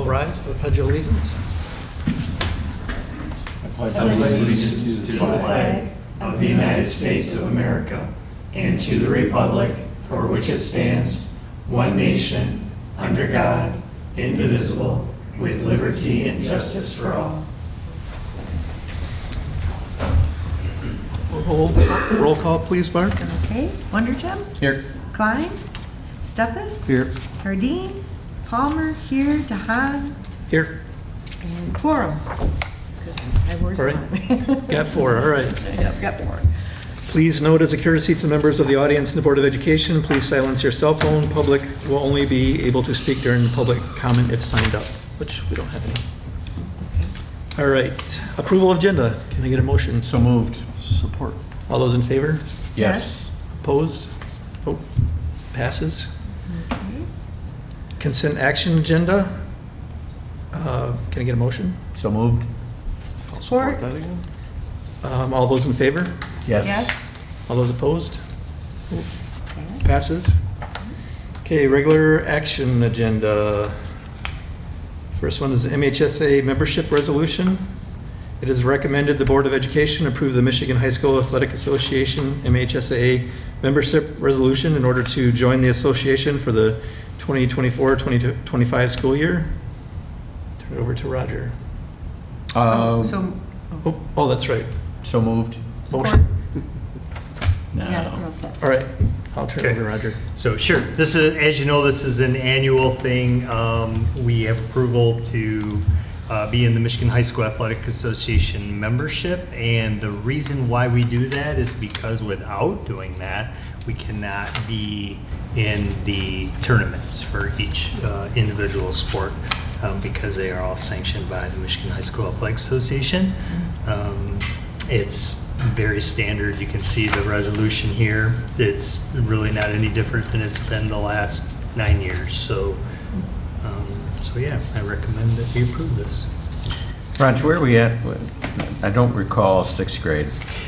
rise for the Pledge of Allegiance. I pledge allegiance to the flag of the United States of America and to the republic for which it stands, one nation, under God, indivisible, with liberty and justice for all. Roll call, please, Barb. Okay, Wondergem, Here. Klein, Steffes, Here. Cardine, Palmer, here, Dahan, Here. and quorum. All right. Got 4, all right. Yep, got 4. Please note as a courtesy to members of the audience and the Board of Education, please silence your cell phone. Public will only be able to speak during the public comment if signed up, which we don't have any. All right. Approval of agenda. Can I get a motion? So moved. Support. All those in favor? Yes. Opposed? Oh, passes. Okay. Consent action agenda. Can I get a motion? So moved. I'll Support. support that again. All those in favor? Yes. Yes. All those opposed? Okay. Passes. Okay, regular action agenda. First one is MHSA membership resolution. It is recommended the Board of Education approve the Michigan High School Athletic Association MHSA membership resolution in order to join the association for the 2024-2025 school year. Turn it over to Roger. So, Oh, that's right. So moved. Motion. yeah, No. all set. All right, I'll turn it Okay. over to Roger. So sure, this is, as you know, this is an annual thing. We have approval to be in the Michigan High School Athletic Association membership. And the reason why we do that is because without doing that, we cannot be in the tournaments for each individual sport because they are all sanctioned by the Michigan High School Athletic Association. It's very standard. You can see the resolution here. It's really not any different than it's been the last 9 years. So yeah, I recommend that you approve this. Raj, where are we at? I don't recall 6th grade.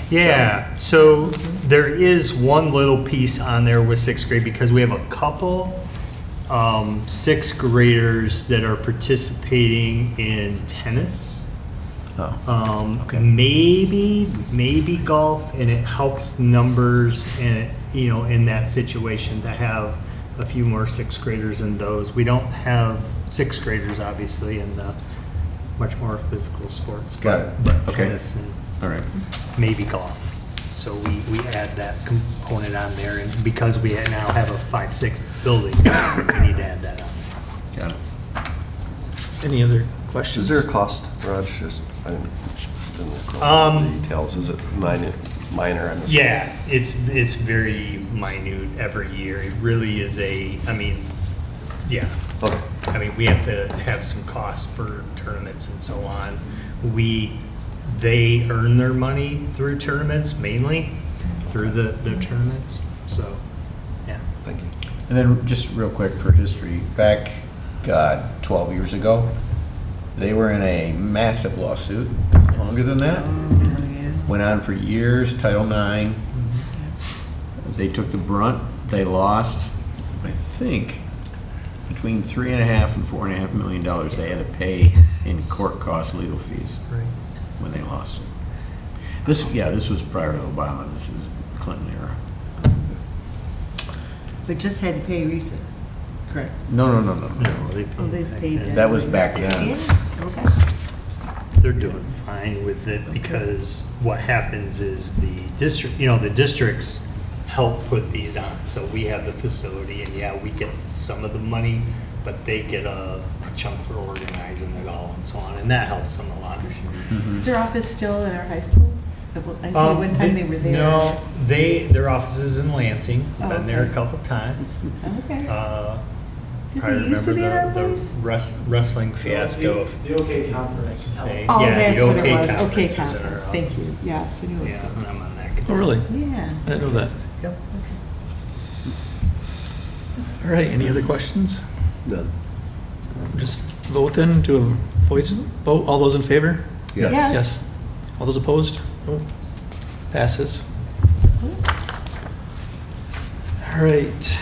Yeah, so there is one little piece on there with 6th grade because we have a couple 6th graders that are participating in tennis. Oh, okay. Maybe golf, and it helps numbers and in that situation to have a few more 6th graders in those. We don't have 6th graders obviously in the much more physical sports. Got it. But Okay. tennis and All right. maybe golf. So we add that component on there, and because we now have a 5-6 building, we need to add that on there. Got it. Any other questions? Is there a cost, Raj? Just, I didn't recall the details. Is it minor? I'm assuming? Yeah, it's very minute every year. It really is yeah. Okay. I mean, we have to have some costs for tournaments and so on. They earn their money through tournaments, mainly through the Mm-hmm. tournaments. So, yeah. Thank you. And then just real quick for history, back, 12 years ago, they were in a massive lawsuit, longer than that. Went on for years, Title IX. They took the brunt. They lost, I think, between $3.5 and $4.5 million they had to pay in court costs, legal fees, Right. when they lost it. This was prior to Obama. This is Clinton era. But just had to pay recent, correct? No. No, they Oh, they've paid that. That was back Yeah, then. okay. They're doing fine with it because what happens is the districts help put these on. So we have the facility, and yeah, we get some of the money, but they get a chunk for organizing it all and so on, and that helps them a lot. Is their office still at our high school? I think at one time they were there. No, their office is in Lansing. Oh, Been there a okay. couple times. Okay. I Did they used to remember be at our the place? wrestling fiasco. The OK conference. They- Oh, yeah, that's the what OK it was. conference Okay, is in our conference. Thank you. office. Yes, I knew it was Yeah, something. and I'm on that. Oh, really? Yeah. I didn't know that. Yep. All right, any other questions? None. Just vote then to a voice vote. All those in favor? Yes. Yes. Yes. All those opposed? No. Passes. All right.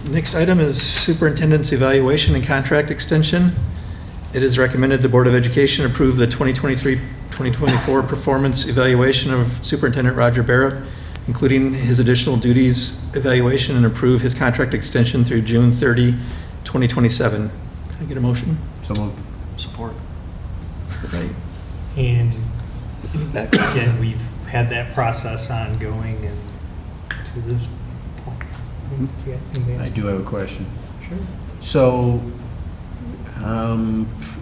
Next item is superintendent's evaluation and contract extension. It is recommended the Board of Education approve the 2023-2024 performance evaluation of Superintendent Roger Barrett, including his additional duties evaluation, and approve his contract extension through June 30, 2027. Can I get a motion? So moved. Support. Right. And Back. again, we've had that process ongoing and to this point. Yeah, anything I else? do have a question. Sure. So,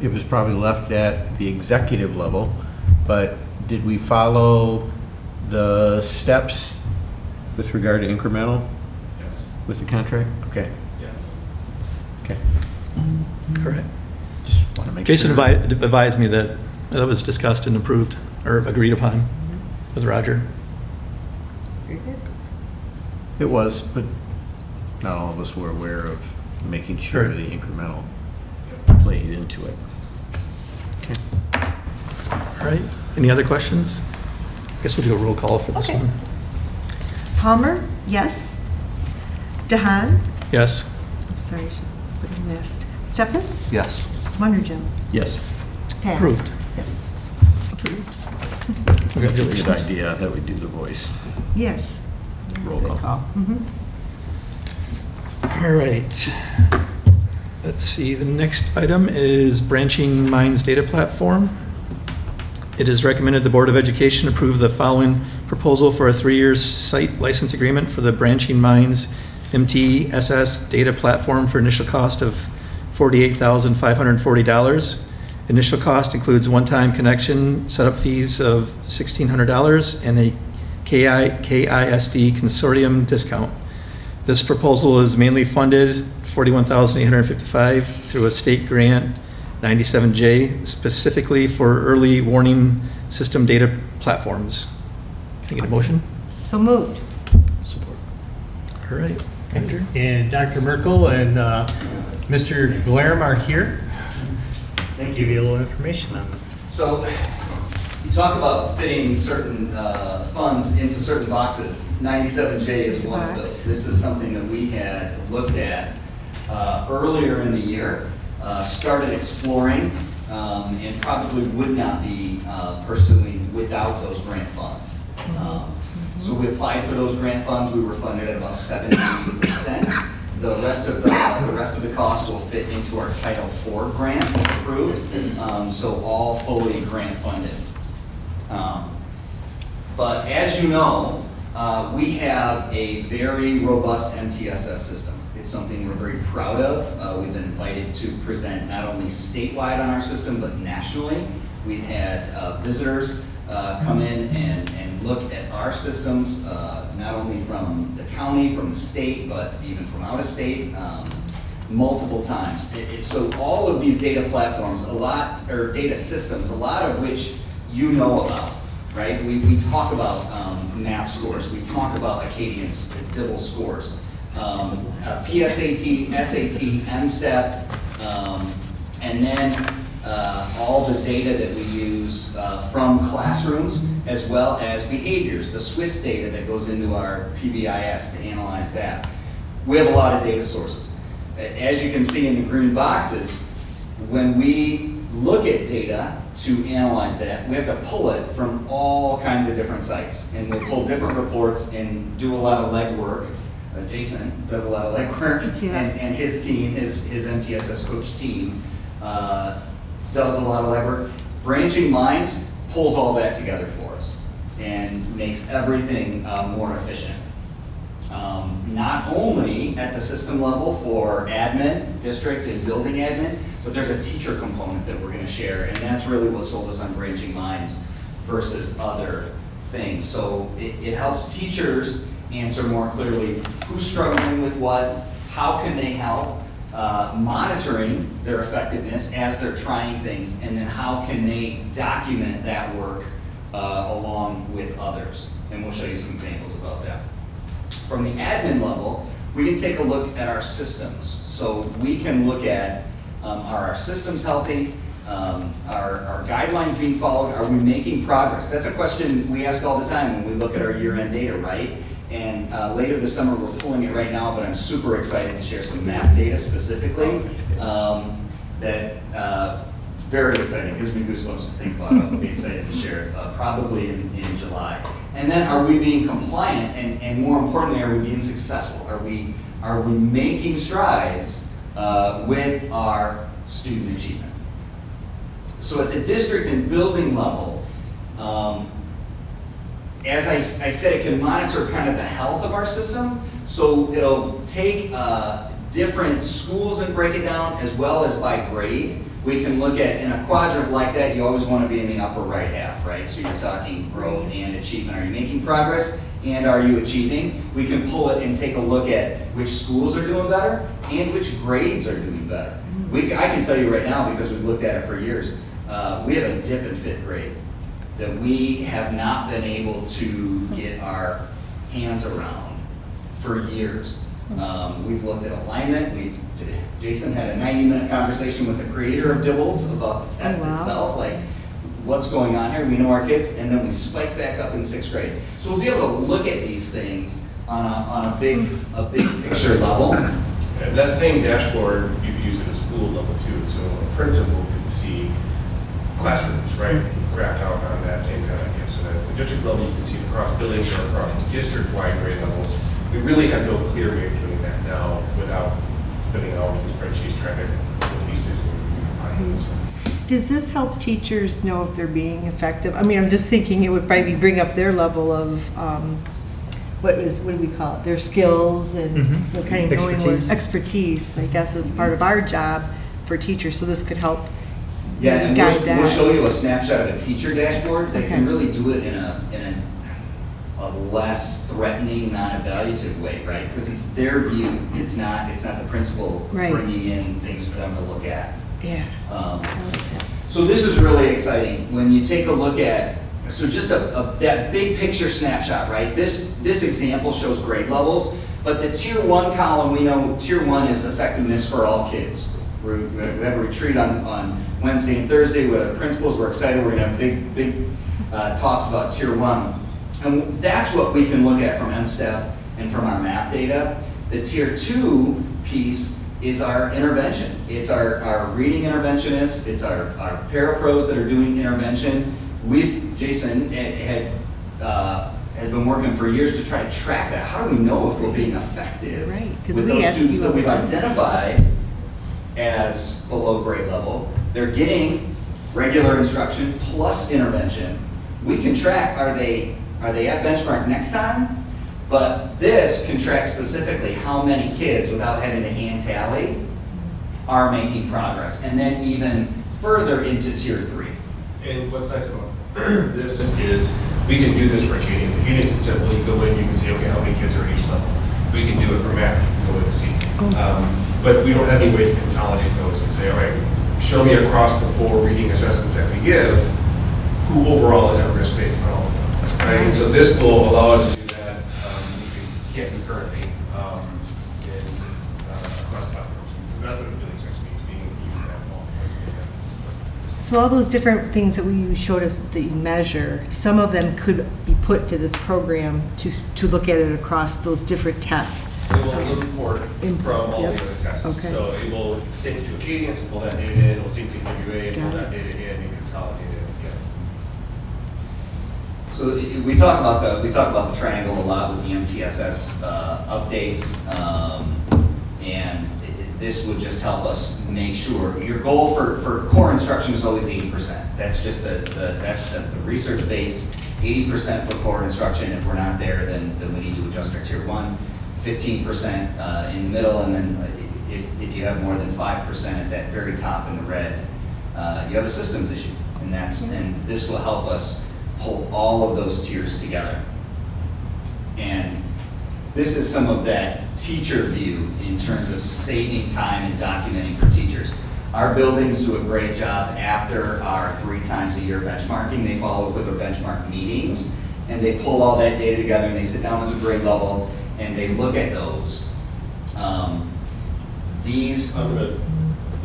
it was probably left at the executive level, but did we follow the steps with regard to incremental Yes, with the contract? Okay, yes. okay. All right. Just want to make sure. Jason advised me that that was discussed and approved or agreed upon with Roger. Very good. It was, but not all of us were aware of making sure Sure. the incremental played into it. Okay. All right. Any other questions? I guess we'll do a roll call for this Okay. one. Palmer, yes. DeHaan, Yes. I'm sorry, I should put him last. Stefas, Yes. Wonderjum, Yes. Pass. Approved. Yes. Approved. That's a good Congratulations. idea that we do the voice. Yes. Roll Good call. Mhm. All right. Let's see, the next item is Branching Minds Data Platform. It is recommended the Board of Education approve the following proposal for a 3-year site license agreement for the Branching Minds MTSS Data Platform for initial cost of $48,540. Initial cost includes one-time connection, setup fees of $1,600, and a KISD consortium discount. This proposal is mainly funded $41,855 through a state grant 97J, specifically for early warning system data platforms. Can I get a motion? So moved. Support. All right, Andrew. And Dr. Merkel and Mr. Glarm are here. Thank you. Give you a little information on them. So you talk about fitting certain funds into certain boxes. 97J is one of those. This is something that we had looked at earlier in the year, started exploring, and probably would not be pursuing without those grant funds. So we applied for those grant funds. We were funded at about 70%. The rest of the cost will fit into our Title IV grant approved, so all fully grant funded. But as you know, we have a very robust MTSS system. It's something we're very proud of. We've been invited to present not only statewide on our system, but nationally. We've had visitors come in and look at our systems, not only from the county, from the state, but even from out of state, multiple times. So all of these data platforms, or data systems, a lot of which you know about, right? We talk about MAP scores, we talk about Acadian's DIBBLE scores, PSAT, SAT, MSTEP, and then all the data that we use from classrooms, as well as behaviors, the Swiss data that goes into our PBIS to analyze that. We have a lot of data sources. As you can see in the green boxes, when we look at data to analyze that, we have to pull it from all kinds of different sites. And we'll pull different reports and do a lot of legwork. Jason does a lot of legwork, Yeah. and his team, his MTSS coach team, does a lot of legwork. Branching Minds pulls all that together for us and makes everything more efficient. Not only at the system level for admin, district and building admin, but there's a teacher component that we're going to share, and that's really what sold us on Branching Minds versus other things. So it helps teachers answer more clearly who's struggling with what, how can they help, monitoring their effectiveness as they're trying things, and then how can they document that work along with others. And we'll show you some examples about that. From the admin level, we can take a look at our systems. So we can look at, are our systems healthy? Are guidelines being followed? Are we making progress? That's a question we ask all the time when we look at our year-end data, right? And later this summer, we're pulling it right now, but I'm super excited to share some math data specifically that very exciting, gives me goosebumps to think about it. I'll be excited to share it, probably in July. And then are we being compliant, and more importantly, are we being successful? Are we making strides with our student achievement? So at the district and building level, as I said, it can monitor kind of the health of our system. So it'll take different schools and break it down, as well as by grade. We can look at, in a quadrant like that, you always want to be in the upper right half, right? So you're talking growth and achievement. Are you making progress and are you achieving? We can pull it and take a look at which schools are doing better and which grades are doing better. I can tell you right now, because we've looked at it for years, we have a dip in 5th grade that we have not been able to get our hands around for years. We've looked at alignment. Jason had a 90-minute conversation with the creator of Dibbles about the test itself, like what's going on here. We know our kids, and then we spike back up in 6th grade. So we'll be able to look at these things on a big picture level. And that same dashboard you could use at a school level too. So a principal could see classrooms, right, graphed out on that same kind of idea. So that at the district level, you can see across buildings or across district-wide grade levels. We really have no clear way of doing that now without spending hours in spreadsheets trying to put pieces and combine them. Does this help teachers know if they're being effective? I mean, I'm just thinking it would probably bring up their level of, what do we call it? Their skills and kind of knowing what expertise, I guess, is part of our job for teachers. So this could help Yeah, and guide we'll show you a snapshot of a teacher dashboard that can really do it in a less threatening, non-evaluative way, right? Because it's their view. It's not the principal bringing in things for them to look at. Yeah. So this is really exciting. When you take a look at, so just that big picture snapshot, right? This example shows grade levels, but the tier 1 column, we know tier 1 is effectiveness for all kids. We have a retreat on Wednesday and Thursday with our principals. We're excited. We're going to have big talks about tier 1. And that's what we can look at from MSTEP and from our MAP data. The tier 2 piece is our intervention. It's our reading interventionists. It's our parapros that are doing intervention. Jason has been working for years to try to track that. How do we know if we're being effective with those students that we've identified as below grade level? They're getting regular instruction plus intervention. We can track, are they at benchmark next time? But this can track specifically how many kids, without having to hand tally, are making progress. And then even further into tier 3. And what's nice about this is we can do this for Acadians. Acadians is simple. You go in, you can see, okay, how many kids are at each level. We can do it for math. You can go in and see. But we don't have any way to consolidate those and say, all right, show me across the 4 reading assessments that we give, who overall is at risk based on all of them. Right? And so this will allow us to do that. We can't do currently across platforms. That's what it really exists being used at all. So all those different things that you showed us that you measure, some of them could be put to this program to look at it across those different tests. It will import from all the other tests. Okay. So it will sync to Acadians and pull that data in. It will sync to WA and pull that data in and consolidate it. So we talk about the triangle a lot with the MTSS updates, and this would just help us make sure. Your goal for core instruction is always 80%. That's just the research base. 80% for core instruction. If we're not there, then we need to adjust our tier 1. 15% in the middle, and then if you have more than 5% at that very top in the red, you have a systems issue, and this will help us pull all of those tiers together. And this is some of that teacher view in terms of saving time and documenting for teachers. Our buildings do a great job after our 3 times a year benchmarking. They follow up with our benchmark meetings, and they pull all that data together, and they sit down as a grade level, and they look at those. This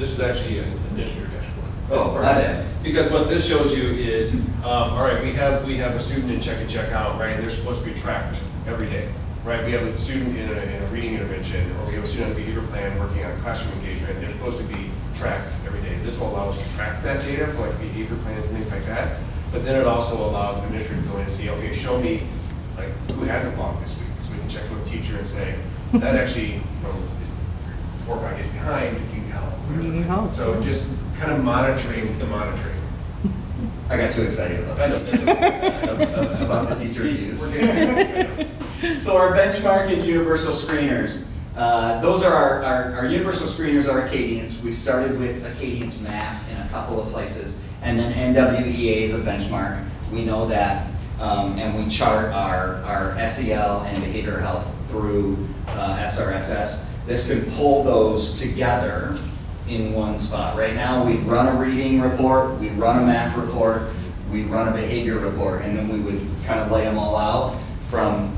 is actually an initiative dashboard. That's because what this shows you is, all right, we have a student in check and check out, right? And they're supposed to be tracked every day, right? We have a student in a reading intervention, or we have a student on a behavior plan working on classroom engagement. They're supposed to be tracked every day. this will allow us to track that data for like behavior plans and things like that. But then it also allows an administrator to go in and say, okay, show me like who hasn't logged this week. So we can check with the teacher and say, that actually, is 4 or 5 days behind, you need help. Needing help. So just kind of monitoring the monitoring. I got too excited about I know, that. About the teacher reviews. So our benchmark and universal screeners. Those are our universal screeners are Acadians. We've started with Acadians math in a couple of places, and then NWEA is a benchmark. We know that, and we chart our SEL and behavioral health through SRSS. This can pull those together in one spot. Right now, we run a reading report, we run a math report, we run a behavior report, and then we would kind of lay them all out from,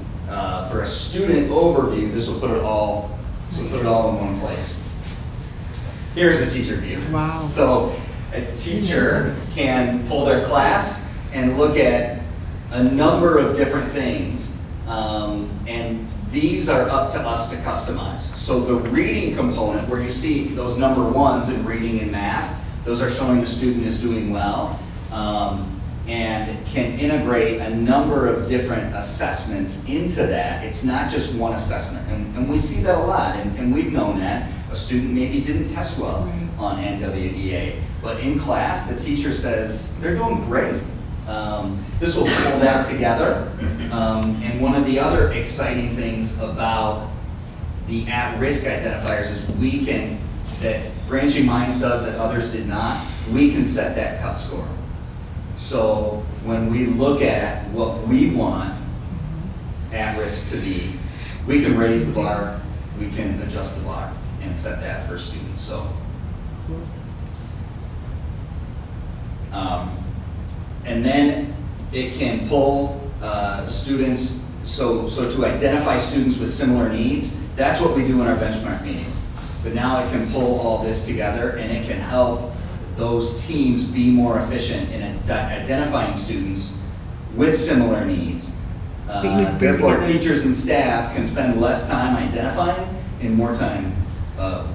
for a student overview, this will put it all in one place. Here's a teacher view. Wow. So a teacher can pull their class and look at a number of different things, and these are up to us to customize. So the reading component, where you see those number ones in reading and math, those are showing the student is doing well, and can integrate a number of different assessments into that. It's not just one assessment, and we see that a lot, and we've known that. A student maybe didn't test well on NWEA, but in class, the teacher says, they're doing great. This will pull that together. And one of the other exciting things about the at-risk identifiers is that Branching Minds does that others did not, we can set that cut score. So when we look at what we want at-risk to be, we can raise the bar, we can adjust the bar, and set that for students. So. And then it can pull students, so to identify students with similar needs, that's what we do in our benchmark meetings. But now it can pull all this together, and it can help those teams be more efficient in identifying students with similar needs. Therefore, teachers and staff can spend less time identifying and more time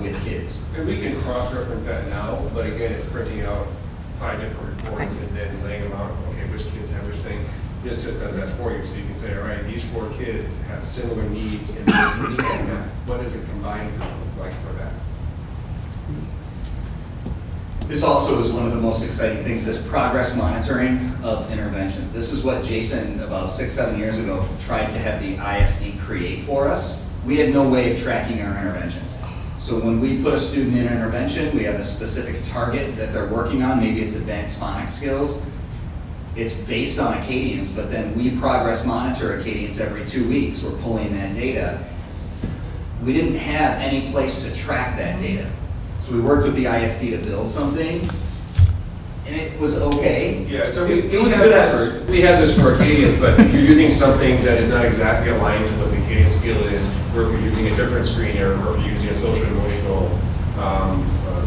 with kids. And we can cross-reference that now, but again, it's printing out 5 different reports and then laying them out, okay, which kids have which thing. Just as that for you, so you can say, all right, these 4 kids have similar needs in reading and math. What does a combined group look like for that? This also is one of the most exciting things, this progress monitoring of interventions. This is what Jason, about 6-7 years ago, tried to have the ISD create for us. We had no way of tracking our interventions. So when we put a student in intervention, we have a specific target that they're working on. Maybe it's advanced phonics skills. It's based on Acadians, but then we progress monitor Acadians every 2 weeks. We're pulling that data. We didn't have any place to track that data. So we worked with the ISD to build something, and it was okay. Yeah, so it was a good effort. We have this for Acadians, but if you're using something that is not exactly aligned to what the Acadian skill is, or if you're using a different screener, or if you're using a social emotional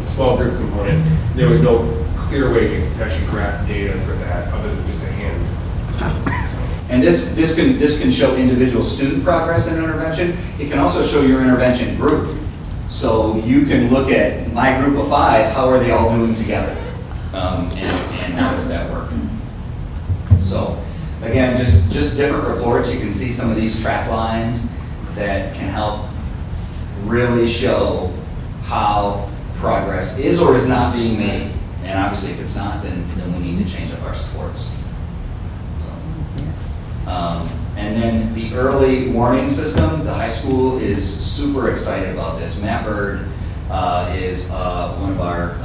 small group component, there was no clear way to actually graph data for that other than just a hand. And this can show individual student progress in intervention. It can also show your intervention group. So you can look at my group of 5, how are they all doing together? And how does that work? So again, just different reports. You can see some of these track lines that can help really show how progress is or is not being made. And obviously if it's not, then we need to change up our supports. So, and then the early warning system, the high school is super excited about this. Matt Bird is one of our,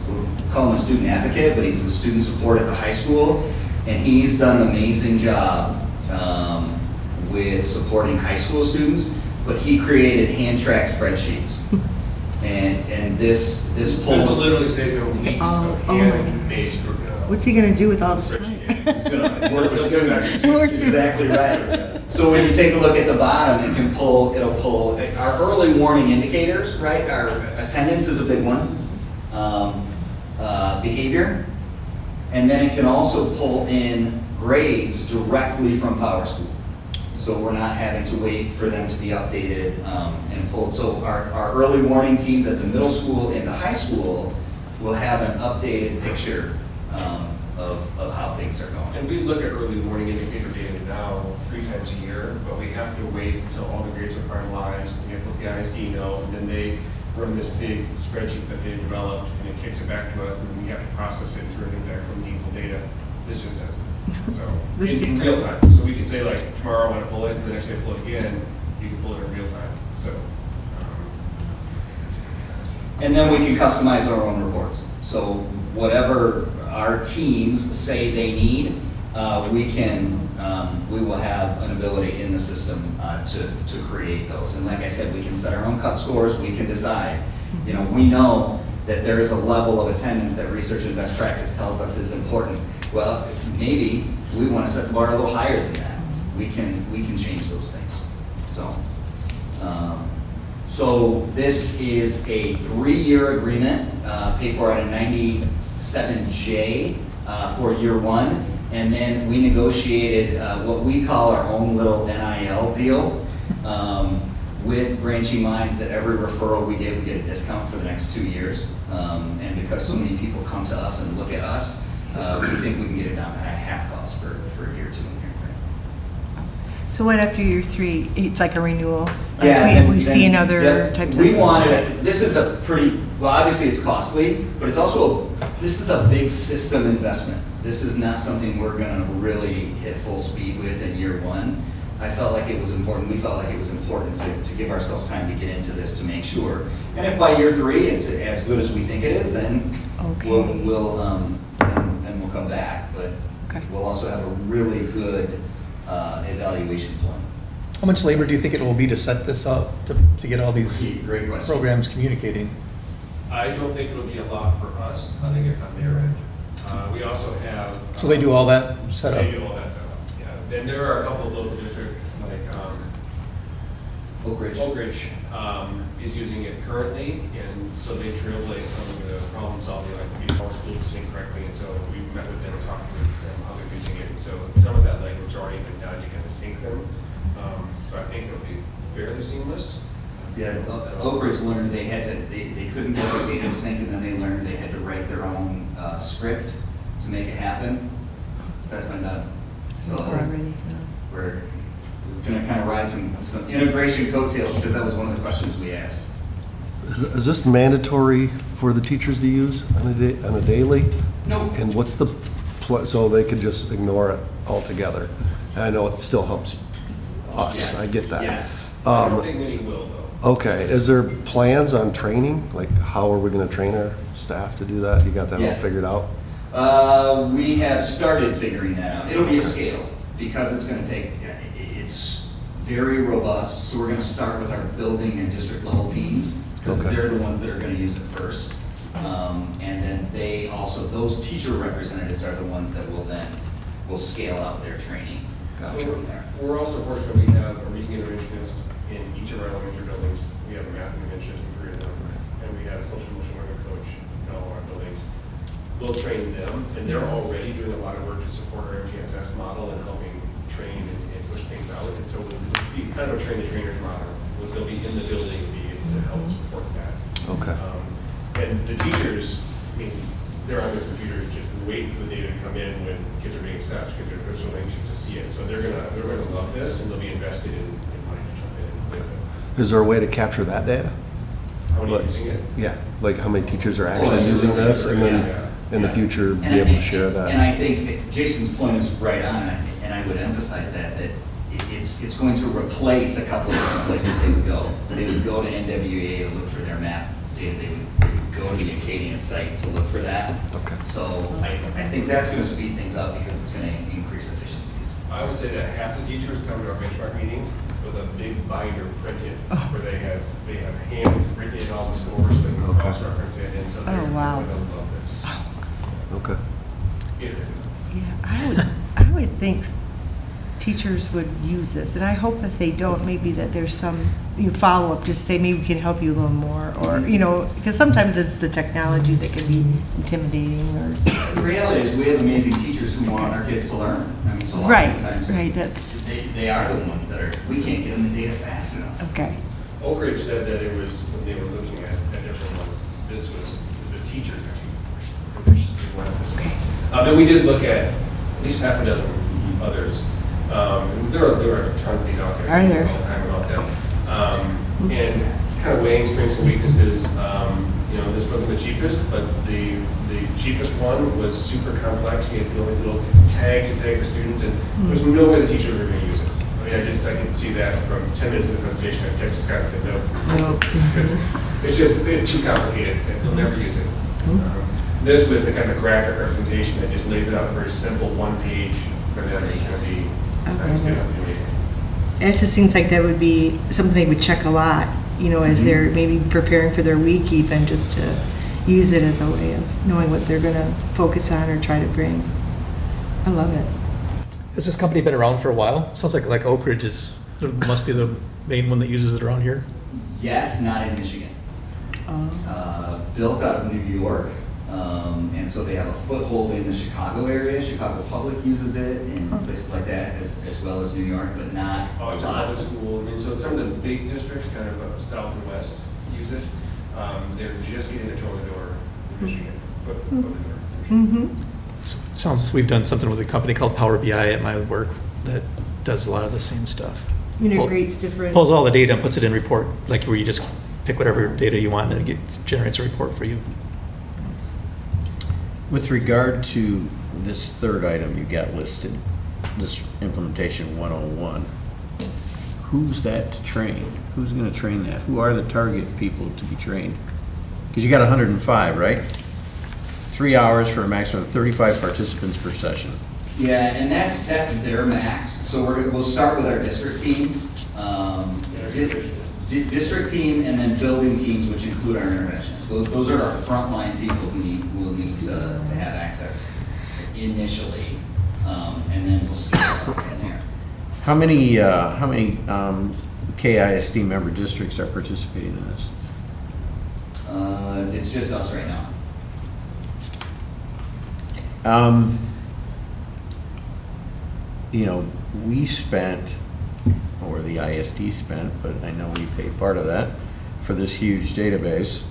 we call him a student advocate, but he's a student support at the high school. And he's done an amazing job with supporting high school students, but he created hand track spreadsheets. And this pulls. This will literally save him weeks of hand-made. What's he gonna do with all this time? He's gonna work with students. Exactly right. So when you take a look at the bottom, it'll pull our early warning indicators, right? Our attendance is a big one, behavior, and then it can also pull in grades directly from PowerSchool. So we're not having to wait for them to be updated and pulled. So our early warning teams at the middle school and the high school will have an updated picture of how things are going. And we look at early warning indicator data now 3 times a year, but we have to wait until all the grades are finalized. We have to let the ISD know, and then they run this big spreadsheet that they developed, and it kicks it back to us, and then we have to process it through it back from meaningful data. This just doesn't. So in real time. So we can say like tomorrow I want to pull it, and the next day pull it again. You can pull it in real time. So. And then we can customize our own reports. So whatever our teams say they need, we will have an ability in the system to create those. And like I said, we can set our own cut scores. We can decide. We know that there is a level of attendance that research and best practice tells us is important. Well, maybe we want to set the bar a little higher than that. We can change those things. So this is a 3-year agreement, paid for out of 97J for year 1. And then we negotiated what we call our own little NIL deal with Branching Minds, that every referral we get a discount for the next 2 years. And because so many people come to us and look at us, we think we can get it down to half cost for year 2 and year 3. So what after year 3? It's like a renewal? Yeah, we see in other types of. We wanted it. This is a pretty, well, obviously it's costly, but it's also, this is a big system investment. This is not something we're going to really hit full speed with in year 1. I felt like it was important. We felt like it was important to give ourselves time to get into this to make sure. And if by year 3 it's as good as we think it is, then we'll come back. But we'll also have a really good evaluation point. How much labor do you think it will be to set this up, to get all these Great question. programs communicating? I don't think it'll be a lot for us. I think it's on their end. We also have. So they do all that setup? They do all that setup, yeah. Then there are a couple of local districts, like Oak Ridge is using it currently, and so they trailblaze some of the problem solving, like the power school to sync correctly, and so we met with them and talked with them how they're using it, and so some of that language already been done, you kind of sync them. So I think it'll be fairly seamless. Yeah, Oak Ridge learned they couldn't get their data sync, and then they learned they had to write their own script to make it happen. That's been done. So we're going to kind of ride some integration coattails, because that was one of the questions we asked. Is this mandatory for the teachers to use on a daily? No. And what's the, so they could just ignore it altogether? And I know it still helps us, Yes. I get that. Yes. I don't think many will, though. Okay, is there plans on training? Like, how are we going to train our staff to do that? You got that all figured out? We have started figuring that out. It'll be a scale, because it's going to take, it's very robust, so we're going to start with our building and district level teams, because they're the ones that are going to use it first. And then they also, those teacher representatives are the ones that will scale out their training from there. We're also fortunate we have a reading interventionist in each of our elementary buildings. We have a math interventionist in 3 of them, and we have a social emotional learning coach in all of our buildings. We'll train them, and they're already doing a lot of work to support our MTSS model and helping train and push things out. And so we'll be kind of a train the trainers model. They'll be in the building and be able to help support that. Okay. And the teachers, I mean, they're on their computers just waiting for the data to come in when kids are being assessed, because they're so anxious to see it. So they're gonna love this, and they'll be invested in wanting to jump in with it. Is there a way to capture that data? How many using it? Yeah, like how many teachers are actually using this, and then in the future be able to share that? And I think Jason's point is right on, and I would emphasize that it's going to replace a couple of different places they would go. They would go to NWA to look for their map data. They would go to the Acadian site to look for that. Okay. So I think that's going to speed things up, because it's going to increase efficiencies. I would say that half the teachers come to our benchmark meetings with a big binder printed where they have handwritten in all the scores, that we cross-reference it, and so they're going to love this. Okay. Yeah, I would think teachers would use this. And I hope if they don't, maybe that there's some, follow-up, just say, maybe we can help you a little more, or, because sometimes it's the technology that can be intimidating, or. The reality is, we have amazing teachers who want our kids to learn. I mean, so a lot Right, of times. right, that's, They are the ones that are, we can't get them the data fast enough. okay. Oak Ridge said that it was, when they were looking at different ones, this was the teachers actually wanted this. Then we did look at least half a dozen others. There are tons of these out there. Are there? All the time about them. And kind of weighing strengths and weaknesses. This wasn't the cheapest, but the cheapest one was super complex. We had all these little tags to tag the students, and there's no way the teachers were going to use it. I mean, I could see that from 10 minutes of the presentation. I texted Scott and said, no. It's too complicated. They'll never use it. This with the kind of graphic representation that just lays it out a very simple one page for them is going to be, It just seems like that would be something they would check a lot, as they're maybe preparing for their week, even just to use it as a way of knowing what they're going to focus on or try to bring. I love it. Has this company been around for a while? Sounds like Oak Ridge must be the main one that uses it around here. Yes, not in Michigan. Built out of New York, and so they have a foothold in the Chicago area. Chicago Public uses it, and places like that, as well as New York, but not a Public lot. school. I mean, so some of the big districts, kind of south and west, use it. They're just getting their toe in the door in Michigan. Foot in the door. Mm-hmm. Sounds we've done something with a company called Power BI at my work that does a lot of the same stuff. Integrates different. Pulls all the data and puts it in report, like where you just pick whatever data you want and it generates a report for you. With regard to this third item you got listed, this implementation 101, who's that to train? Who's going to train that? Who are the target people to be trained? Because you got 105, right? 3 hours for a maximum of 35 participants per session. Yeah, and that's their max. So we'll start with our district team. District team, and then building teams, which include our interventionists. Those are our frontline people who will need to have access initially, and then we'll scale up from there. How many KISD member districts are participating in this? It's just us right now. We spent, or the ISD spent, but I know we paid part of that for this huge database.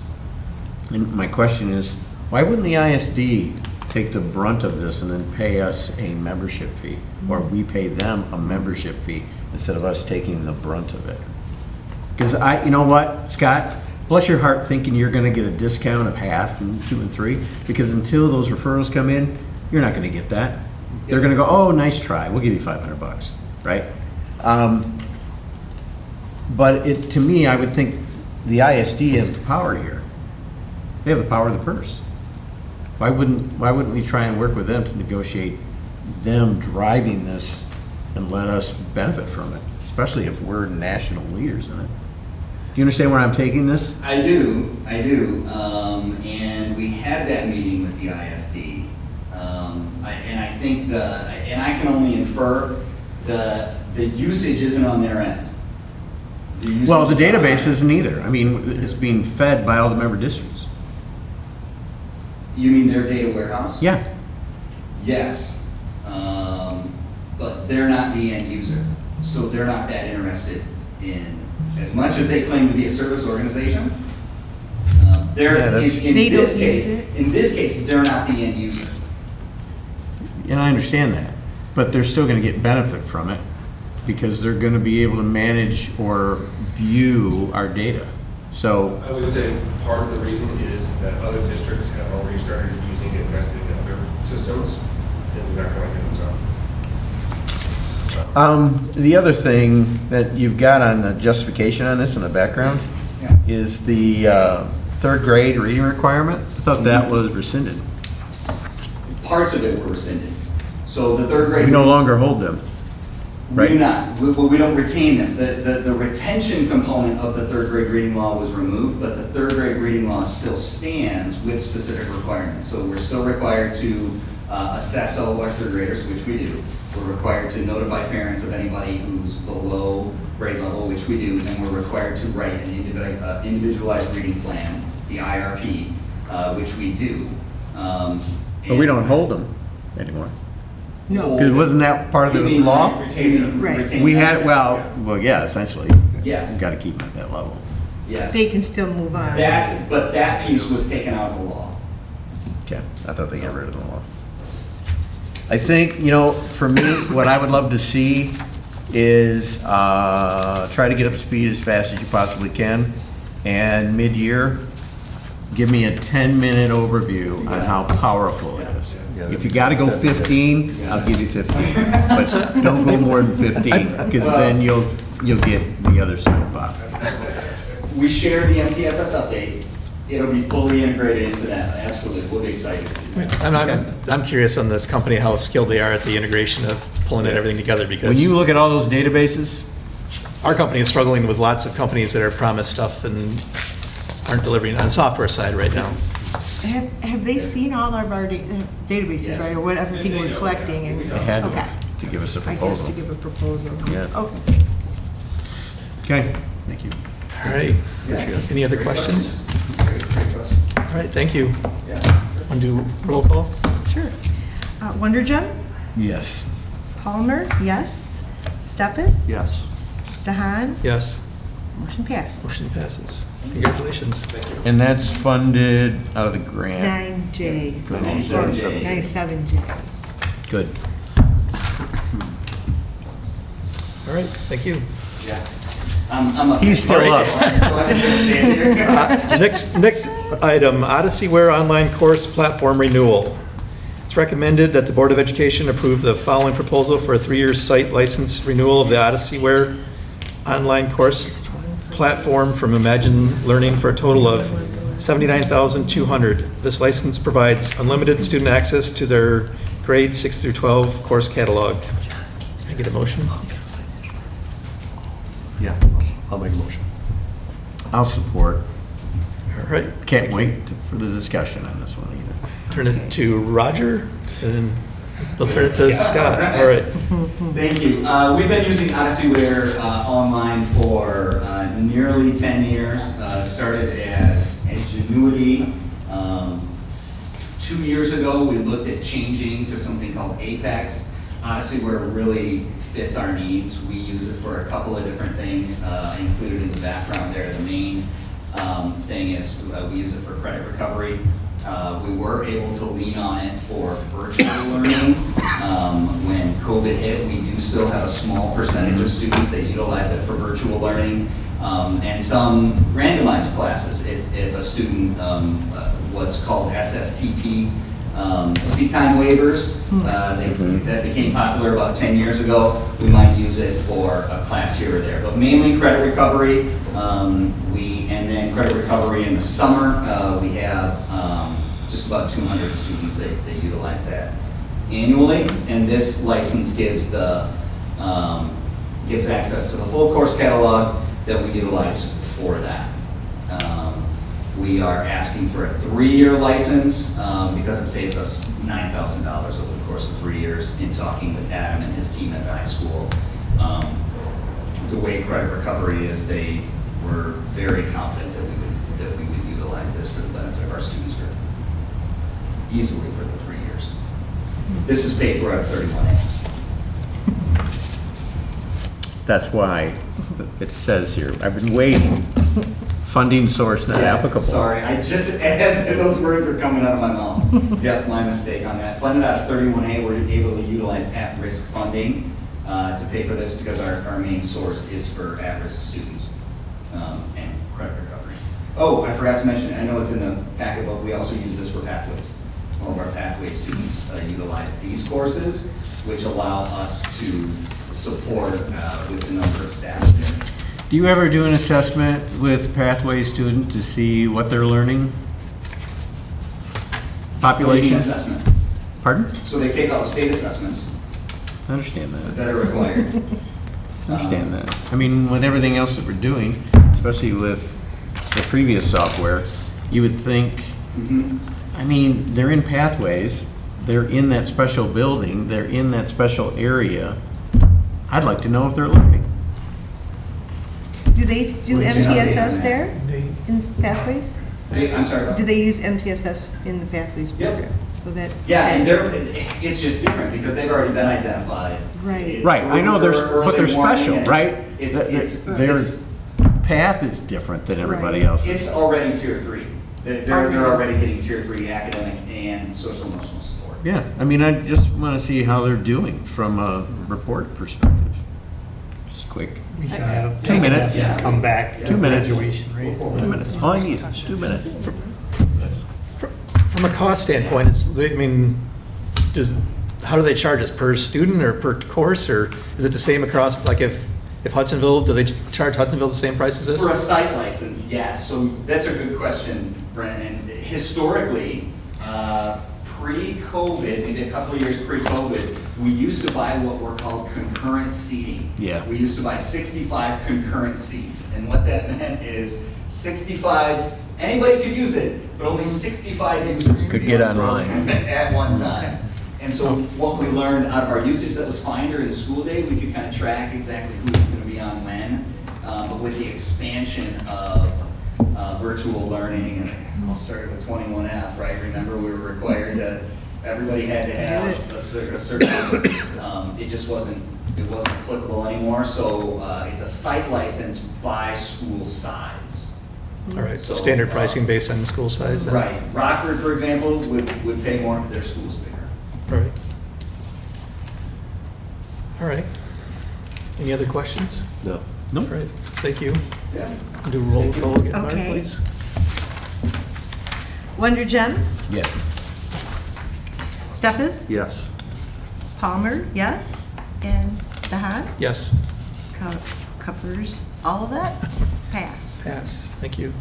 And my question is, why wouldn't the ISD take the brunt of this and then pay us a membership fee? Or we pay them a membership fee instead of us taking the brunt of it? Because you know what, Scott? Bless your heart thinking you're going to get a discount of half and 2 and 3, because until those referrals come in, you're not going to get that. They're going to go, oh, nice try. We'll give you $500, right? But to me, I would think the ISD has the power here. They have the power of the purse. Why wouldn't we try and work with them to negotiate them driving this and let us benefit from it, especially if we're national leaders in it? Do you understand where I'm taking this? I do. And we had that meeting with the ISD. And I think and I can only infer the usage isn't on their end. Well, the database isn't either. I mean, it's being fed by all the member districts. You mean their data warehouse? Yeah. Yes. But they're not the end user. So they're not that interested in, as much as they claim to be a service organization, in this case, they're not the end user. And I understand that, but they're still going to get benefit from it because they're going to be able to manage or view our data. So I would say part of the reason is that other districts have already started using it, invested in other systems, and they're not going to get themselves. the other thing that you've got on the justification on this in the background is the third grade reading requirement. I thought that was rescinded. Parts of it were rescinded. So the third grade. We no longer hold them. We do not. We don't retain them. The retention component of the third grade reading law was removed, but the third grade reading law still stands with specific requirements. So we're still required to assess all of our third graders, which we do. We're We're required to notify parents of anybody who's below grade level, which we do, and we're required to write an individualized reading plan, the IRP, which we do. But we don't hold them anymore. No. Because wasn't that part of the You mean law? Right. retain We them? had, well, yeah, essentially. Yes. You gotta keep them at that level. Yes. They can still move on. But that piece was taken out of the law. Okay, I thought they got rid of the law. I think, for me, what I would love to see is try to get up to speed as fast as you possibly can. And mid-year, give me a 10-minute overview on how powerful it is. Yeah. If you gotta go 15, I'll give you 15. But don't go more than 15, because then you'll get the other side of it. We share the MTSS update. It'll be fully integrated into that. Absolutely. We'll be excited to do that. I'm curious on this company, how skilled they are at the integration of pulling everything together, because When you look at all those databases, our company is struggling with lots of companies that are promised stuff and aren't delivering on the software side right now. Have they seen all of our databases, Yes. right, or what, everything we're collecting? And they had Okay. to give us a I guess proposal. to give a proposal. Yeah. Okay. Okay, thank you. All right. Yeah. Any other questions? Great question. All right, thank you. Yeah. Want to do roll call? Sure. Wondergem, Yes. Palmer, yes. Steppes? Yes. Dahan? Yes. Motion passed. Motion passes. Congratulations. And that's funded out of the grant. 9J. Good. 97J. 97J. Good. All right, thank you. Yeah. I'm up. He's still up. So I'm just gonna stand here. Next item, Odysseyware Online Course Platform Renewal. It's recommended that the Board of Education approve the following proposal for a 3-year site license renewal of the Odysseyware Online Course Platform from Imagine Learning for a total of $79,200. This license provides unlimited student access to their grades 6 through 12 course catalog. Can I get a motion? Yeah, I'll make a motion. I'll support. All right, Can't wait for the discussion on this one either. turn it to Roger, and then we'll turn it to Scott. All right. Thank you. We've been using Odysseyware online for nearly 10 years. Started as Ingenuity. 2 years ago, we looked at changing to something called Apex. Odysseyware really fits our needs. We use it for a couple of different things, included in the background there. The main thing is we use it for credit recovery. We were able to lean on it for virtual learning. When COVID hit, we do still have a small percentage of students that utilize it for virtual learning, and some randomized classes. If a student, what's called SSTP, seat time waivers, that became popular about 10 years ago, we might use it for a class here or there. But mainly credit recovery, and then credit recovery in the summer, we have just about 200 students that utilize that annually, and this license gives access to the full course catalog that we utilize for that. We are asking for a 3-year license because it saves us $9,000 over the course of 3 years. In talking with Adam and his team at the high school, the way credit recovery is, they were very confident that we would utilize this for the benefit of our students easily for the 3 years. This is paid for out of 31A. That's why it says here, I've been waiting. Funding source not Yeah, applicable. Sorry, as those words are coming out of my mouth. Yep, my mistake on that. Funded out of 31A, we're able to utilize at-risk funding to pay for this because our main source is for at-risk students and credit recovery. Oh, I forgot to mention, I know it's in the packet, but we also use this for pathways. All of our pathway students utilize these courses, which allow us to support with the number of staff there. Do you ever do an assessment with Pathway student to see what they're learning? Population? Assessment. Pardon? So they take all the state assessments I understand that. that are required. I understand that. I mean, with everything else that we're doing, especially with the previous software, you would think, Mhm. I mean, they're in Pathways, they're in that special building, they're in that special area. I'd like to know if they're learning. Do they do Would you not be on MTSS that? there in Pathways? I'm sorry? Do they use MTSS in the Pathways Yep. program? So that. Yeah, and it's just different because they've already been identified. Right. Right, I know, Early but they're warning, special, and right? It's, Their it's, path is different than everybody Right. else's. it's already tier 3. They're already getting tier 3 academic and social emotional support. Yeah, I mean, I just want to see how they're doing from a report perspective. Just quick. We can have 2 minutes. Yeah. come back. 2 minutes. Graduation, right? 2 minutes, all I need is 2 minutes. From a cost standpoint, how do they charge us, per student or per course, or is it the same across, like if Hudsonville, do they charge Hudsonville the same price as this? For a site license, yes. So that's a good question, Brent. And historically, pre-COVID, maybe a couple of years pre-COVID, we used to buy what were called concurrent seating. Yeah. We used to buy 65 concurrent seats. And what that meant is 65, anybody could use it, but only 65 users Could be get on the online. program at one time. And so what we learned out of our usage that was fine during the school day, we could kind of track exactly who was going to be on when. But with the expansion of virtual learning, and I'll start with 21F, right? Remember, we were required to, everybody had to have a certain, it just wasn't applicable anymore. So it's a site license by school size. All right, so So, standard pricing based on the school size then? Right. Rockford, for example, would pay more if their school's bigger. All right. All right. Any other questions? No. All right, thank you. Yeah. Do roll call again, Mark, Okay. please. Wondergen, Yes. Steffes, Yes. Palmer, yes, and Dahan, Yes, Cuppers, all of that, pass. pass, thank you.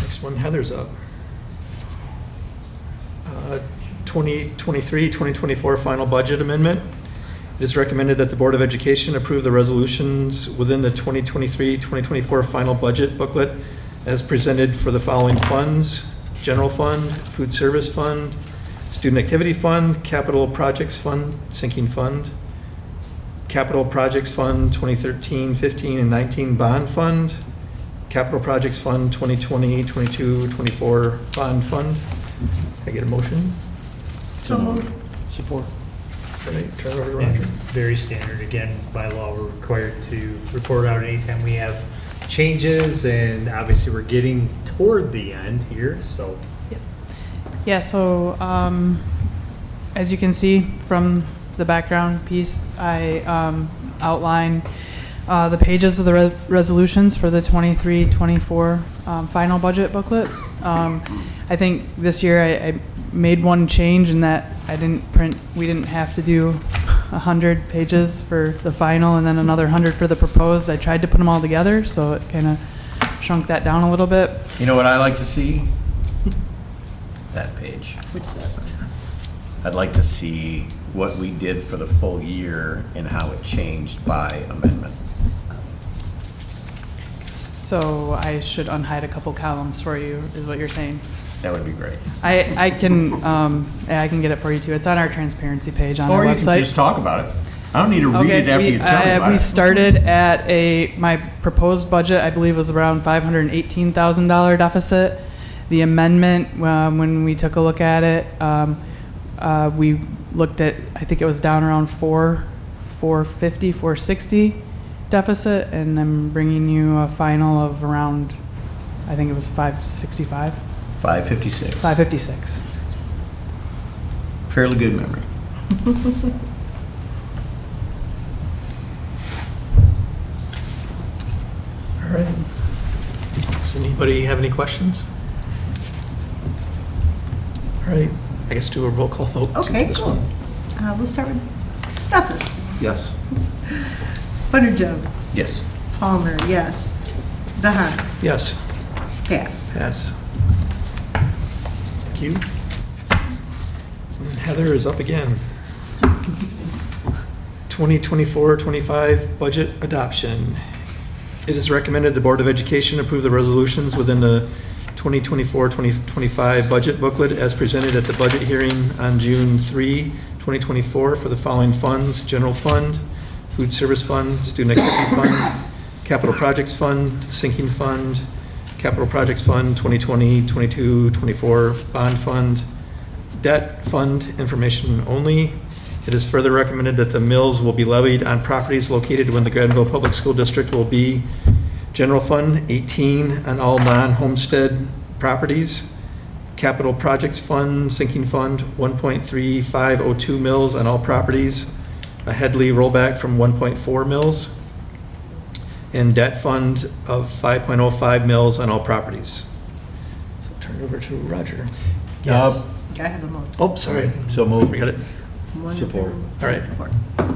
Next one, Heather's up. 2023-2024 final budget amendment. It is recommended that the Board of Education approve the resolutions within the 2023-2024 final budget booklet as presented for the following funds: General Fund, Food Service Fund, Student Activity Fund, Capital Projects Fund, Sinking Fund, Capital Projects Fund 2013, 15, and 19 Bond Fund, Capital Projects Fund 2020, 22, 24 Bond Fund. Can I get a motion? So moved. Support. All right, turn it over to And Roger. very standard, again, by law, we're required to report out anytime we have changes, and obviously we're getting toward the end here, so. Yeah, so as you can see from the background piece, I outline the pages of the resolutions for the 23-24 final budget booklet. I think this year I made one change in that we didn't have to do 100 pages for the final and then another 100 for the proposed. I tried to put them all together, so it kind of shrunk that down a little bit. You know what I like to see? That page. I'd like to see what we did for the full year and how it changed by amendment. So I should unhide a couple columns for you, is what you're saying. That would be great. I can get it for you too. It's on our transparency page on our Or you website. can just talk about it. I don't need to read it after you tell me about we it. started at my proposed budget, I believe, was around $518,000 deficit. The amendment, when we took a look at it, we looked at, I think it was down around 450, 460 deficit, and I'm bringing you a final of around, I think it was 565, 556. 556. Fairly good memory. All right. Does anybody have any questions? All right, I guess do a roll call vote. to Okay, this cool. one. We'll start with Steffes, Yes. Wondergen, Yes. Palmer, yes, Dahan, Yes, pass. pass. Thank you. And Heather is up again. 2024-25 budget adoption. It is recommended the Board of Education approve the resolutions within the 2024-2025 budget booklet as presented at the budget hearing on June 3, 2024 for the following funds: General Fund, Food Service Fund, Student Activity Fund, Capital Projects Fund, Sinking Fund, Capital Projects Fund, 2020, 22, 24 Bond Fund, Debt Fund, information only. It is further recommended that the mills will be levied on properties located within the Grandville Public School District will be General Fund, 18 on all non-homestead properties, Capital Projects Fund, Sinking Fund, 1.3502 mills on all properties, a Headley rollback from 1.4 mills, and Debt Fund of 5.05 mills on all properties. So turn it over to Roger. Yes. I have a motion. Oh, sorry. So moved. We got it. Support. All right. Support.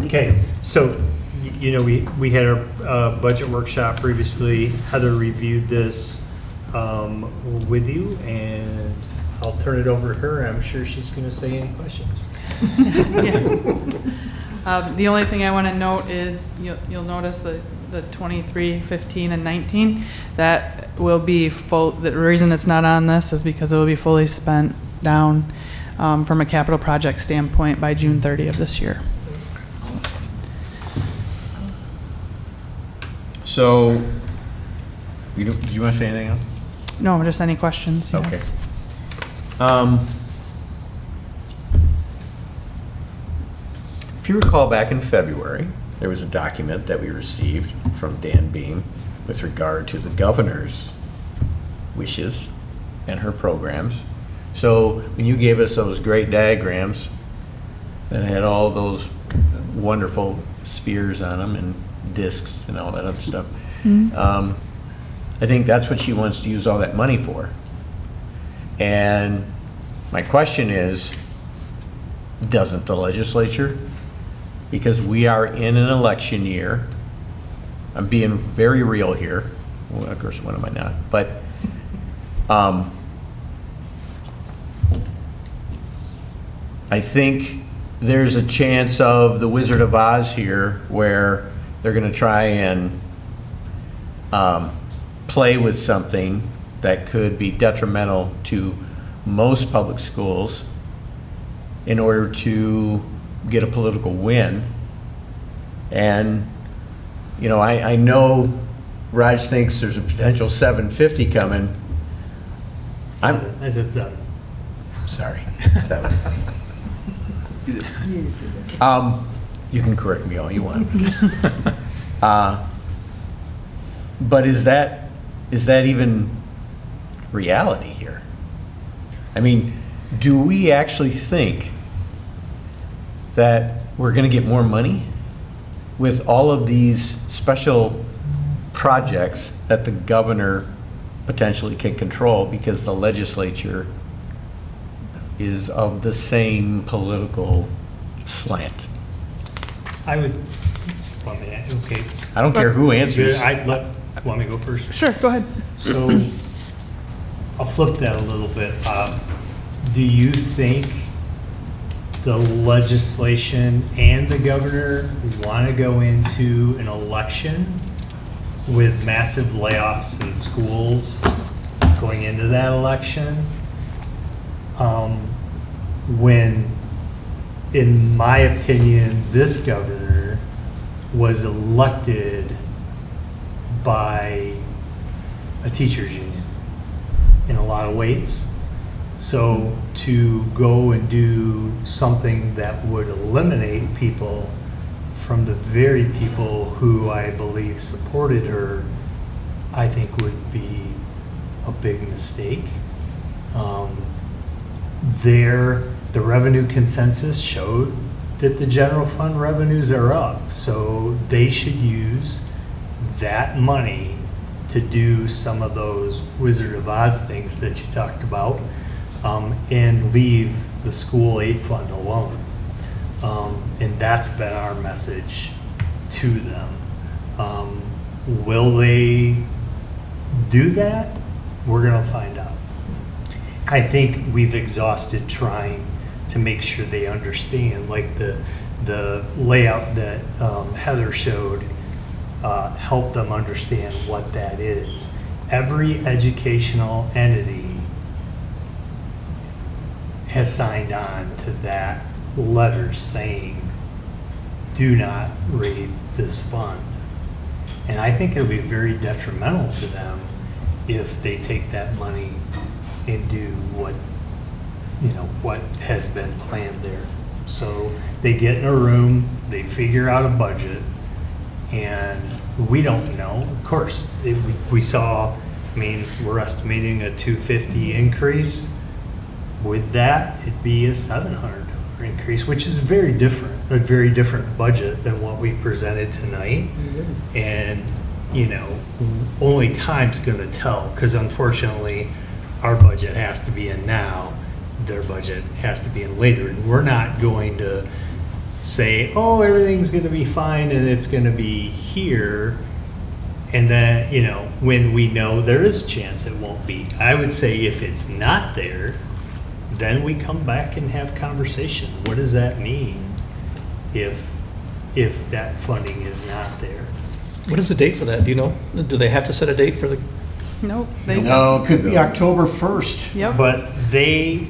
Okay, so, you know, we had our budget workshop previously. Heather reviewed this with you, and I'll turn it over to her. I'm sure she's going to say any questions. The only thing I want to note is you'll notice the 23, 15, and 19, that will be full. The reason it's not on this is because it will be fully spent down from a capital project standpoint by June 30 of this year. So, do you want to say anything else? No, just any questions? Yeah. Okay. If you recall, back in February, there was a document that we received from Dan Beam with regard to the governor's wishes and her programs. So when you gave us those great diagrams that had all those wonderful spheres on them and discs and all that other stuff, I think that's what she wants to use all that money for. And my question is, doesn't the legislature? Because we are in an election year. I'm being very real here. Well, of course, when am I not? But I think there's a chance of the Wizard of Oz here where they're going to try and play with something that could be detrimental to most public schools in order to get a political win. And, you know, I know Raj thinks there's a potential 750 coming. I said 7. Sorry, 7. You can correct me all you want. But is that even reality here? I mean, do we actually think that we're going to get more money with all of these special projects that the governor potentially can control because the legislature is of the same political slant? I would, okay. I don't care who answers. Want me to go first? Sure, go ahead. So I'll flip that a little bit. Do you think the legislation and the governor want to go into an election with massive layoffs in schools going into that election? When, in my opinion, this governor was elected by a teachers union in a lot of ways. So to go and do something that would eliminate people from the very people who I believe supported her, I think would be a big mistake. The revenue consensus showed that the general fund revenues are up, so they should use that money to do some of those Wizard of Oz things that you talked about, and leave the school aid fund alone. And that's been our message to them. Will they do that? We're gonna find out. I think we've exhausted trying to make sure they understand, like the layout that Heather showed helped them understand what that is. every educational entity has signed on to that letter saying, do not raid this fund. And I think it'll be very detrimental to them if they take that money and do what has been planned there. So they get in a room, they figure out a budget, and we don't know. Of course, we saw, we're estimating a $250 increase. With that, it'd be a $700 increase, which is a very different budget than what we presented tonight. And, only time's gonna tell, because unfortunately, our budget has to be in now, their budget has to be in later. And we're not going to say, oh, everything's gonna be fine and it's gonna be here. And then, when we know there is a chance it won't be. I would say if it's not there, then we come back and have conversation. What does that mean if that funding is not there? What is the date for that? Do you know? Do they have to set a date for the? Nope. No, it could be October 1st. Yep. But they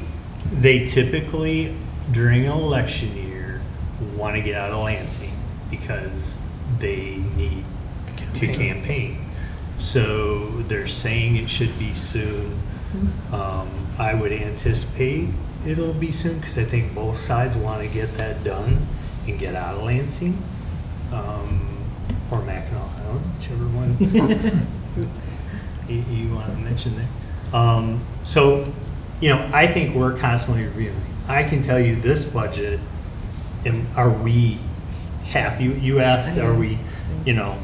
typically, during an election year, want to get out of Lansing because they need to campaign. So they're saying it should be soon. I would anticipate it'll be soon because I think both sides want to get that done and get out of Lansing. Or Mackinac Island, whichever one you want to mention there. So, I think we're constantly reviewing. I can tell you this budget, and are we happy? You asked, are we, no,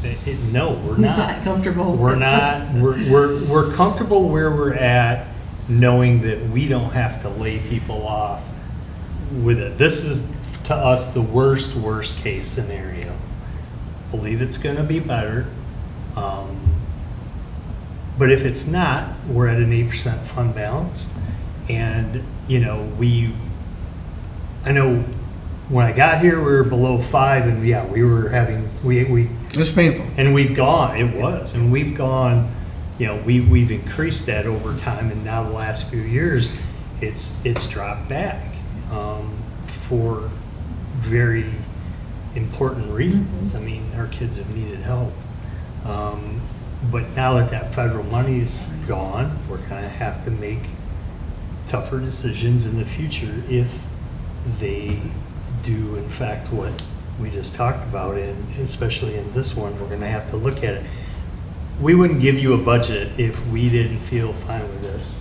we're not. Not comfortable. We're not, we're comfortable where we're at, knowing that we don't have to lay people off with it. This is, to us, the worst case scenario. Believe it's gonna be better. But if it's not, we're at an 8% fund balance. And, I know when I got here, we were below 5, and yeah, we were having, It was painful. and we've gone, it was, and we've gone, we've increased that over time, and now the last few years, it's dropped back for very important reasons. Our kids have needed help. But now that federal money's gone, we're gonna have to make tougher decisions in the future if they do, in fact, what we just talked about, and especially in this one, we're gonna have to look at it. We wouldn't give you a budget if we didn't feel fine with this.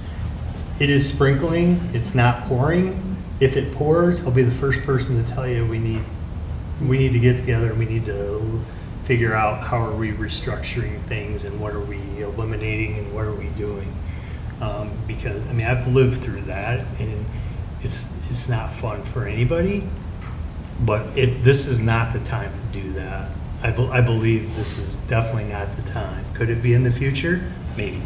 It is sprinkling, it's not pouring. If it pours, I'll be the first person to tell you we need to get together, we need to figure out how are we restructuring things and what are we eliminating and what are we doing. Because, I've lived through that, and it's not fun for anybody, but this is not the time to do that. I believe this is definitely not the time. Could it be in the future? Maybe.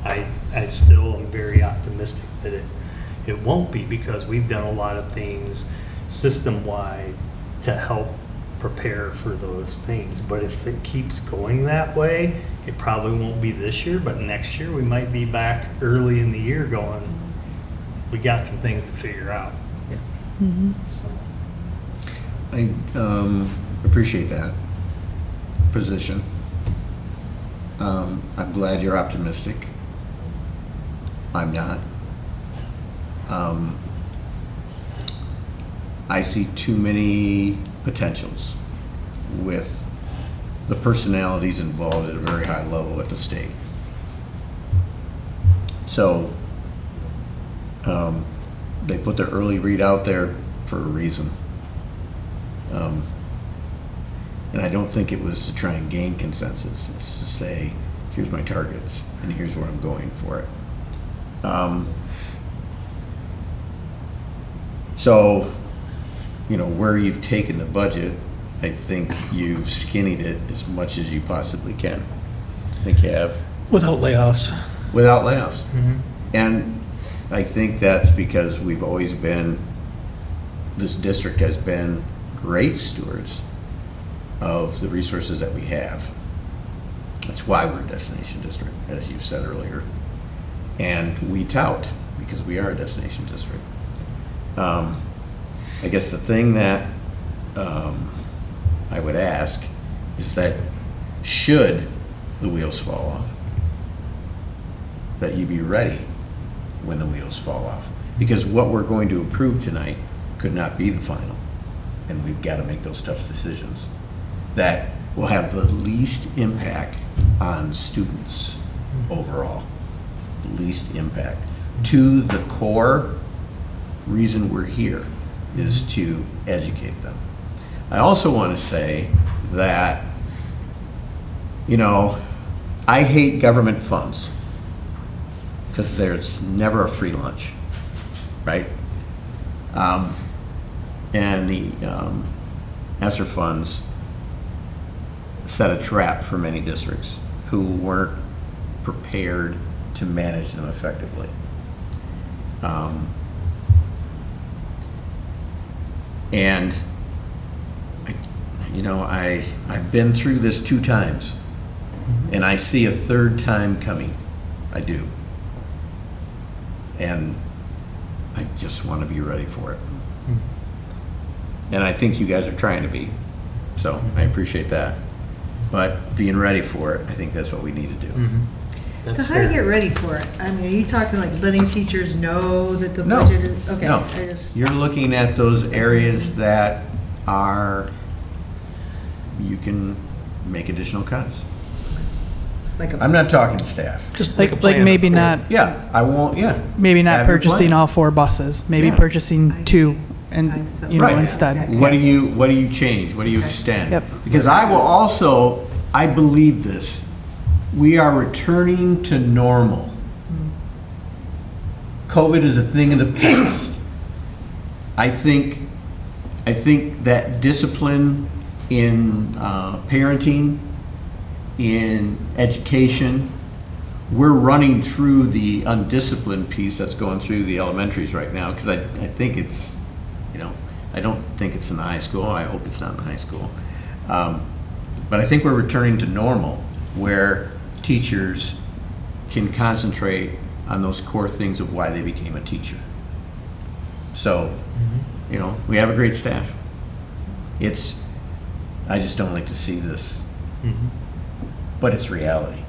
I still am very optimistic that it won't be, because we've done a lot of things system-wide to help prepare for those things. But if it keeps going that way, it probably won't be this year, but next year we might be back early in the year going, we got some things to figure out. I appreciate that position. I'm glad you're optimistic. I'm not. I see too many potentials with the personalities involved at a very high level at the state. So they put their early read out there for a reason. And I don't think it was to try and gain consensus. It's to say, here's my targets and here's where I'm going for it. So, where you've taken the budget, I think you've skinnied it as much as you possibly can. I think you have. Without layoffs. Without layoffs. And I think that's because we've always been, this district has been great stewards of the resources that we have. That's why we're a destination district, as you said earlier. And we tout, because we are a destination district. I guess the thing that I would ask is that should the wheels fall off, that you be ready when the wheels fall off. Because what we're going to approve tonight could not be the final. And we've got to make those tough decisions that will have the least impact on students overall. The least impact. To the core reason we're here is to educate them. I also want to say that, you know, I hate government funds because there's never a free lunch, right? And the ESSER funds set a trap for many districts who weren't prepared to manage them effectively. And I've been through this 2 times, and I see a 3rd time coming. I do. And I just want to be ready for it. And I think you guys are trying to be. So I appreciate that. But being ready for it, I think that's what we need to do. So how do you get ready for it? I mean, are you talking like letting teachers know that the budget is? Okay. No, you're looking at those areas that you can make additional cuts. I'm not talking staff. Just Like maybe not, Yeah, I won't, yeah. maybe not Have your purchasing plan. all 4 buses, maybe Yeah. purchasing 2 and, Right. instead. What do you change? What do you extend? Yep. Because I believe this, we are returning to normal. COVID is a thing of the past. I think that discipline in parenting, in education, we're running through the undisciplined piece that's going through the elementaries right now, because I think it's, I don't think it's in the high school. I hope it's not in high school. But I think we're returning to normal, where teachers can concentrate on those core things of why they became a teacher. So, we have a great staff. I just don't like to see this, but it's reality.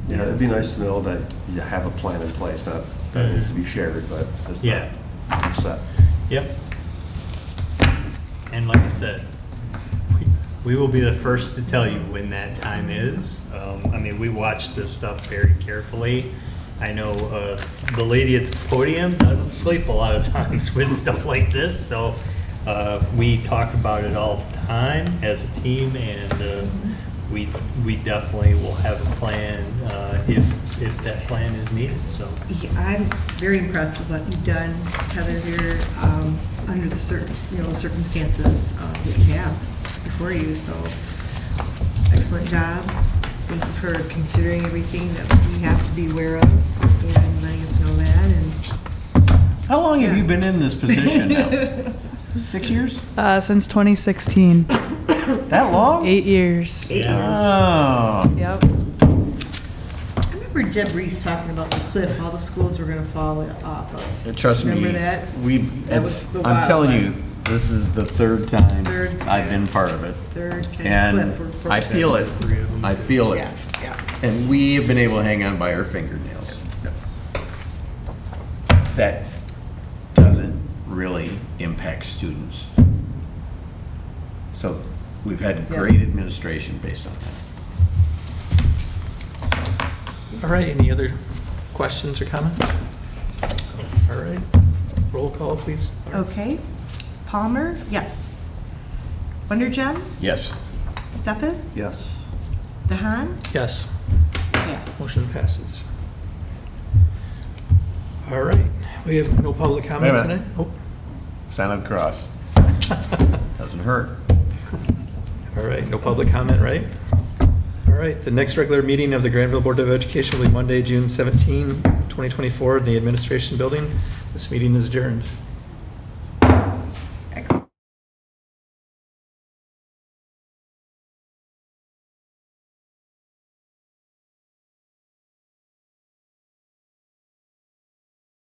Yeah, it'd be nice to know that you have a plan in place, not that it needs to be shared, but it's Yeah. not set. Yep. And like I said, we will be the first to tell you when that time is. We watch this stuff very carefully. I know the lady at the podium doesn't sleep a lot of times with stuff like this, so we talk about it all the time as a team, and we definitely will have a plan if that plan is needed. So Yeah, I'm very impressed with what you've done, Heather, here, under the circumstances that you have before you. So, excellent job. Thank you for considering everything that we have to be aware of and letting us know that. And How long have you been in this position now? 6 years? Since 2016, That long? 8 years. Oh. Yep. I remember Deb Reese talking about the cliff, all the schools were going to fall off of. Trust me, Remember that? That was the I'm telling wild you, this is the 3rd time Third. I've been part of it. Third kind And of cliff. I feel it. I feel it. Yeah, yeah. And we have been able to hang on by our fingernails. That doesn't really impact students. So we've had great administration based on that. All right, any other questions or comments? All right, roll call, please. Okay. Palmer, yes. Wondergem, Yes. Steffes, Yes. Dahan, Yes, yes. motion passes. All right, we have no public comment Wait a tonight? minute. Oh, Sign of the cross. Doesn't hurt. all right, no public comment, right? All right, the next regular meeting of the Grandville Board of Education will be Monday, June 17, 2024, in the Administration Building. This meeting is adjourned.